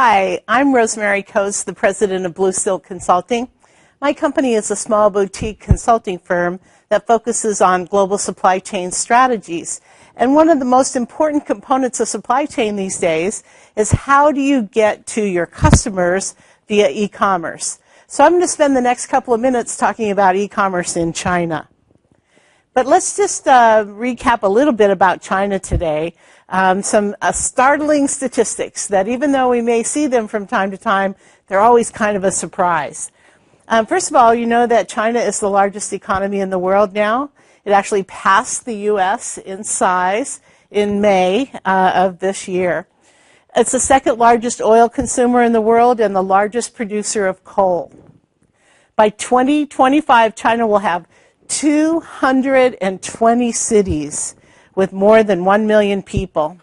Hi, I'm Rosemary Coates, the president of Blue Silk Consulting. My company is a small boutique consulting firm that focuses on global supply chain strategies. And one of the most important components of supply chain these days is how do you get to your customers via e-commerce. So I'm going to spend the next couple of minutes talking about e-commerce in China. But let's just recap a little bit about China today. Some startling statistics that even though we may see them from time to time, they're always kind of a surprise. First of all, you know that China is the largest economy in the world now. It actually passed the U.S. in size in May of this year. It's the second largest oil consumer in the world and the largest producer of coal. By 2025, China will have 220 cities with more than 1 million people.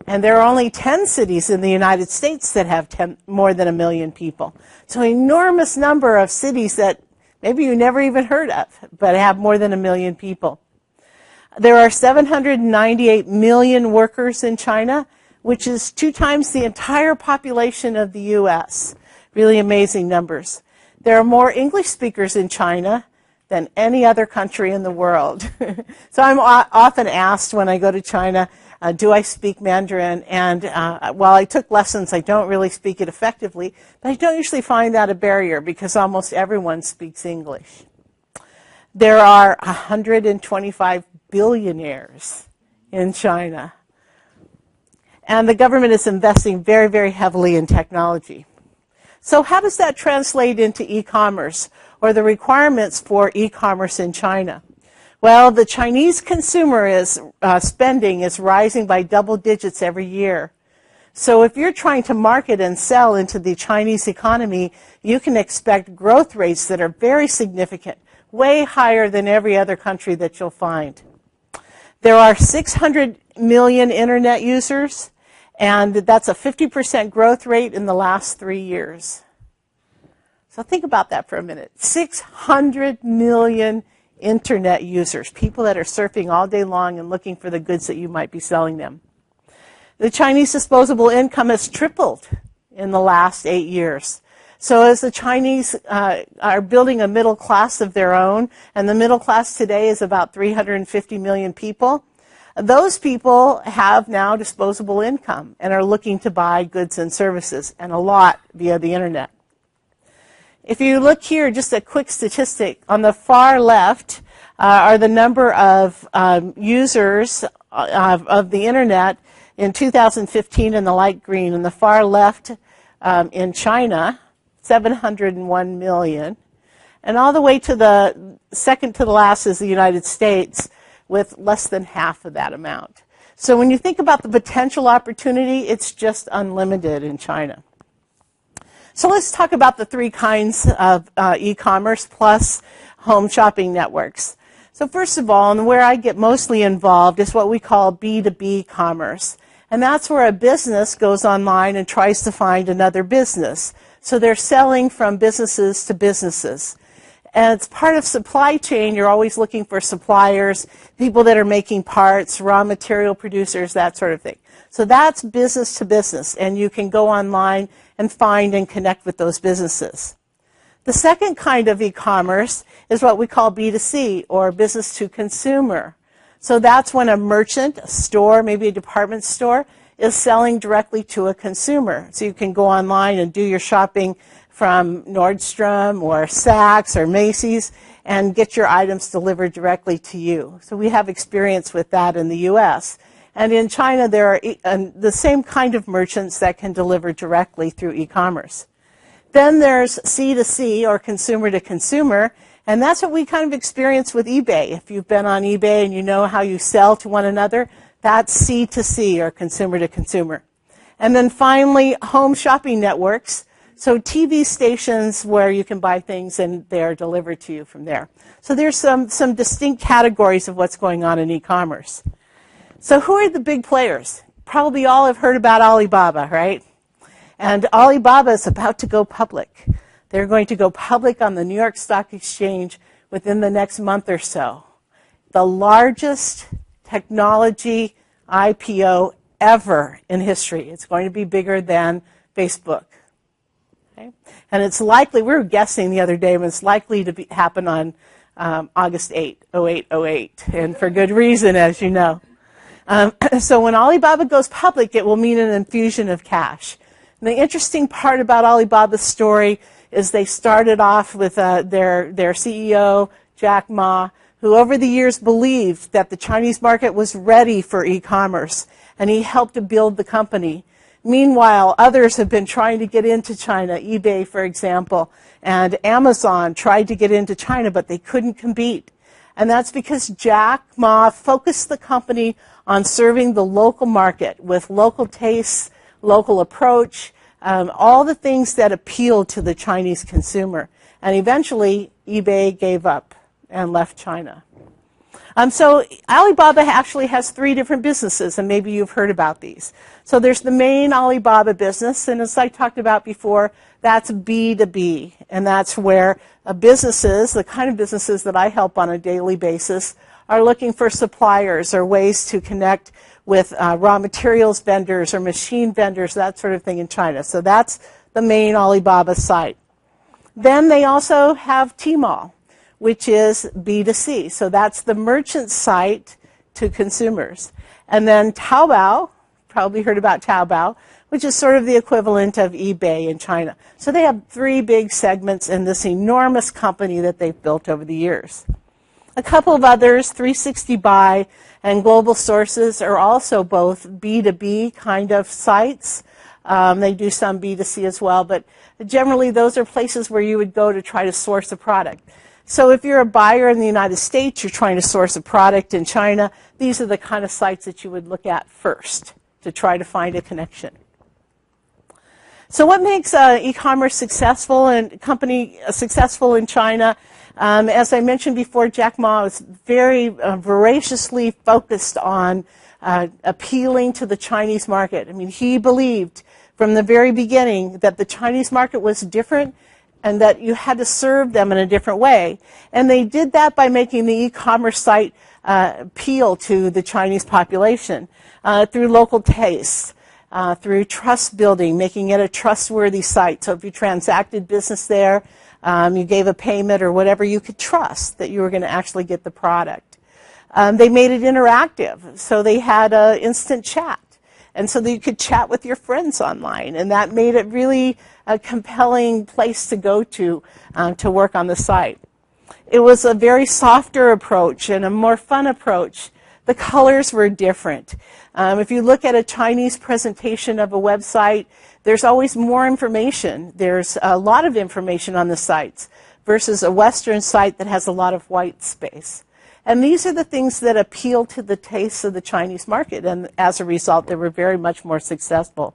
And there are only 10 cities in the United States that have more than 1 million people. So an enormous number of cities that maybe you never even heard of, but have more than 1 million people. There are 798 million workers in China, which is 2 times the entire population of the U.S. Really amazing numbers. There are more English speakers in China than any other country in the world. So I'm often asked when I go to China, do I speak Mandarin? And while I took lessons, I don't really speak it effectively, but I don't usually find that a barrier because almost everyone speaks English. There are 125 billionaires in China. And the government is investing very, very heavily in technology. So how does that translate into e-commerce or the requirements for e-commerce in China? Well, the Chinese consumer spending is rising by double digits every year. So if you're trying to market and sell into the Chinese economy, you can expect growth rates that are very significant, way higher than every other country that you'll find. There are 600 million internet users, and that's a 50% growth rate in the last 3 years. So think about that for a minute. 600 million internet users, people that are surfing all day long and looking for the goods that you might be selling them. The Chinese disposable income has tripled in the last 8 years. So as the Chinese are building a middle class of their own, and the middle class today is about 350 million people, those people have now disposable income and are looking to buy goods and services, and a lot via the internet. If you look here, just a quick statistic, on the far left are the number of users of the internet in 2015 in the light green. In the far left in China, 701 million. And all the way to the second to the last is the United States, with less than half of that amount. So when you think about the potential opportunity, it's just unlimited in China. So let's talk about the 3 kinds of e-commerce plus home shopping networks. So first of all, and where I get mostly involved, is what we call B2B commerce. And that's where a business goes online and tries to find another business. So they're selling from businesses to businesses. And it's part of supply chain. You're always looking for suppliers, people that are making parts, raw material producers, that sort of thing. So that's business to business, and you can go online and find and connect with those businesses. The second kind of e-commerce is what we call B2C, or business to consumer. So that's when a merchant, a store, maybe a department store, is selling directly to a consumer. So you can go online and do your shopping from Nordstrom or Saks or Macy's and get your items delivered directly to you. So we have experience with that in the U.S. And in China, there are the same kind of merchants that can deliver directly through e-commerce. Then there's C2C, or consumer to consumer, and that's what we kind of experience with eBay. If you've been on eBay and you know how you sell to one another, that's C2C, or consumer to consumer. And then finally, home shopping networks. So TV stations where you can buy things and they're delivered to you from there. So there's some distinct categories of what's going on in e-commerce. So who are the big players? Probably all have heard about Alibaba, right? And Alibaba is about to go public. They're going to go public on the New York Stock Exchange within the next month or so. The largest technology IPO ever in history. It's going to be bigger than Facebook. Okay? And it's likely, we were guessing the other day, but it's likely to happen on August 8, 0808, and for good reason, as you know. So when Alibaba goes public, it will mean an infusion of cash. And the interesting part about Alibaba's story is they started off with their CEO, Jack Ma, who over the years believed that the Chinese market was ready for e-commerce, and he helped to build the company. Meanwhile, others have been trying to get into China, eBay, for example, and Amazon tried to get into China, but they couldn't compete. And that's because Jack Ma focused the company on serving the local market with local tastes, local approach, all the things that appeal to the Chinese consumer. And eventually, eBay gave up and left China. So Alibaba actually has 3 different businesses, and maybe you've heard about these. So there's the main Alibaba business, and as I talked about before, that's B2B, and that's where businesses, the kind of businesses that I help on a daily basis, are looking for suppliers or ways to connect with raw materials vendors or machine vendors, that sort of thing in China. So that's the main Alibaba site. Then they also have Tmall, which is B2C. So that's the merchant site to consumers. And then Taobao, probably heard about Taobao, which is sort of the equivalent of eBay in China. So they have 3 big segments in this enormous company that they've built over the years. A couple of others, 360buy and Global Sources, are also both B2B kind of sites. They do some B2C as well, but generally those are places where you would go to try to source a product. So if you're a buyer in the United States, you're trying to source a product in China, these are the kind of sites that you would look at first to try to find a connection. So what makes e-commerce successful and company successful in China? As I mentioned before, Jack Ma was very voraciously focused on appealing to the Chinese market. I mean, he believed from the very beginning that the Chinese market was different and that you had to serve them in a different way. And they did that by making the e-commerce site appeal to the Chinese population through local tastes, through trust building, making it a trustworthy site. So if you transacted business there, you gave a payment or whatever, you could trust that you were going to actually get the product. They made it interactive, so they had instant chat. And so that you could chat with your friends online, and that made it really a compelling place to go to work on the site. It was a very softer approach and a more fun approach. The colors were different. If you look at a Chinese presentation of a website, there's always more information. There's a lot of information on the sites versus a Western site that has a lot of white space. And these are the things that appeal to the tastes of the Chinese market, and as a result, they were very much more successful.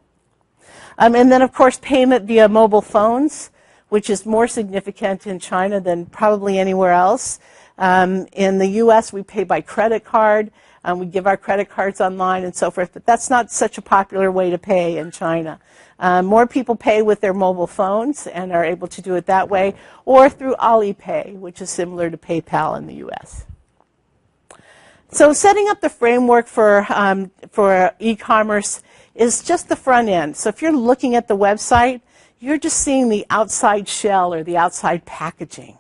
And then, of course, payment via mobile phones, which is more significant in China than probably anywhere else. In the U.S., we pay by credit card. We give our credit cards online and so forth, but that's not such a popular way to pay in China. More people pay with their mobile phones and are able to do it that way, or through Alipay, which is similar to PayPal in the U.S. So setting up the framework for e-commerce is just the front end. So if you're looking at the website, you're just seeing the outside shell or the outside packaging.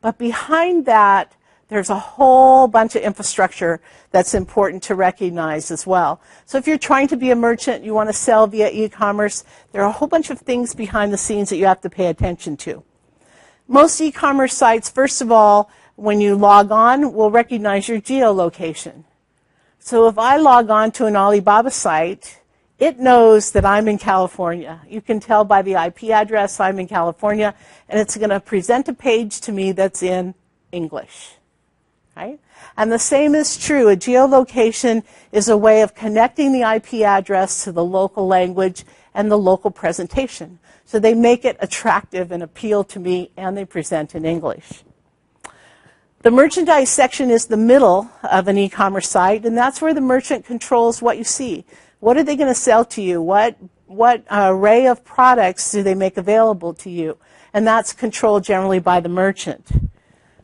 But behind that, there's a whole bunch of infrastructure that's important to recognize as well. So if you're trying to be a merchant, you want to sell via e-commerce, there are a whole bunch of things behind the scenes that you have to pay attention to. Most e-commerce sites, first of all, when you log on, will recognize your geolocation. So if I log on to an Alibaba site, it knows that I'm in California. You can tell by the IP address I'm in California, and it's going to present a page to me that's in English. Right? And the same is true. A geolocation is a way of connecting the IP address to the local language and the local presentation. So they make it attractive and appeal to me, and they present in English. The merchandise section is the middle of an e-commerce site, and that's where the merchant controls what you see. What are they going to sell to you? What array of products do they make available to you? And that's controlled generally by the merchant.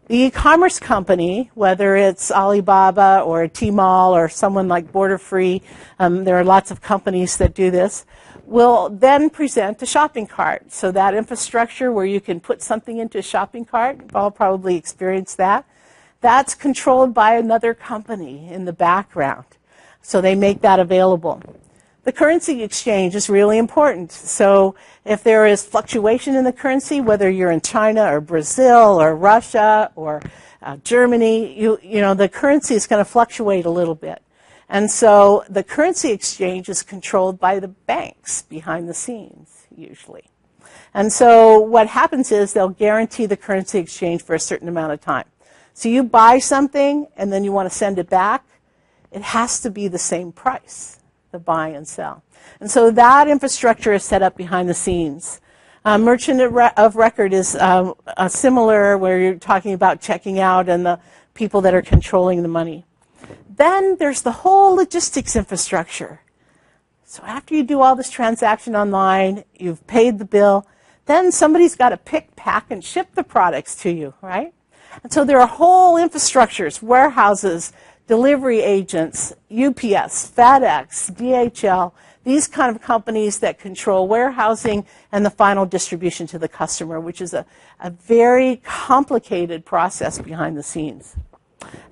The e-commerce company, whether it's Alibaba or Tmall or someone like Borderfree, there are lots of companies that do this, will then present a shopping cart. So that infrastructure where you can put something into a shopping cart, you've all probably experienced that, that's controlled by another company in the background. So they make that available. The currency exchange is really important. So if there is fluctuation in the currency, whether you're in China or Brazil or Russia or Germany, you know, the currency is going to fluctuate a little bit. And so the currency exchange is controlled by the banks behind the scenes, usually. And so what happens is they'll guarantee the currency exchange for a certain amount of time. So you buy something and then you want to send it back, it has to be the same price, the buy and sell. And so that infrastructure is set up behind the scenes. Merchant of record is similar, where you're talking about checking out and the people that are controlling the money. Then there's the whole logistics infrastructure. So after you do all this transaction online, you've paid the bill, then somebody's got to pick, pack, and ship the products to you, right? And so there are whole infrastructures, warehouses, delivery agents, UPS, FedEx, DHL, these kind of companies that control warehousing and the final distribution to the customer, which is a very complicated process behind the scenes.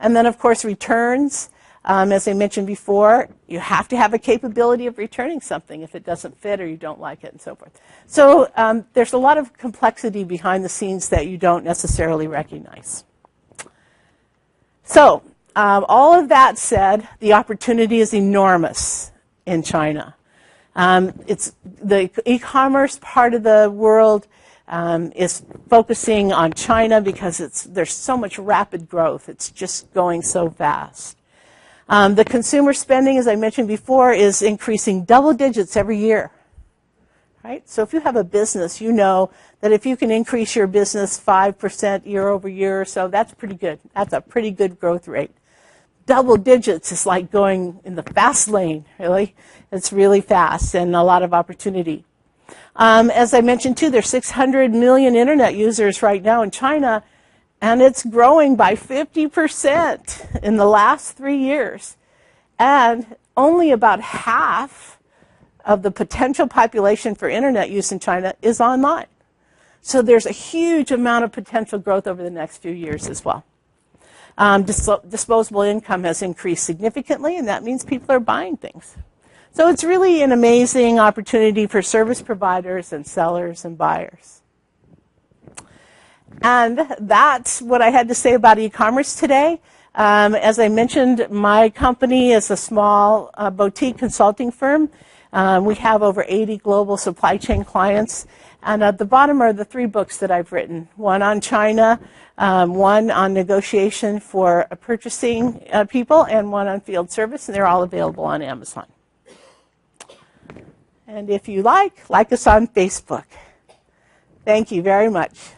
And then, of course, returns. As I mentioned before, you have to have a capability of returning something if it doesn't fit or you don't like it and so forth. So there's a lot of complexity behind the scenes that you don't necessarily recognize. So all of that said, the opportunity is enormous in China. It's the e-commerce part of the world is focusing on China because there's so much rapid growth. It's just going so fast. The consumer spending, as I mentioned before, is increasing double digits every year. Right? So if you have a business, you know that if you can increase your business 5% year over year or so, that's pretty good. That's a pretty good growth rate. Double digits is like going in the fast lane, really. It's really fast and a lot of opportunity. As I mentioned, too, there's 600 million internet users right now in China, and it's growing by 50% in the last 3 years. And only about half of the potential population for internet use in China is online. So there's a huge amount of potential growth over the next few years as well. Disposable income has increased significantly, and that means people are buying things. So it's really an amazing opportunity for service providers and sellers and buyers. And that's what I had to say about e-commerce today. As I mentioned, my company is a small boutique consulting firm. We have over 80 global supply chain clients. And at the bottom are the 3 books that I've written. One on China, one on negotiation for purchasing people, and one on field service, and they're all available on Amazon. And if you like us on Facebook. Thank you very much.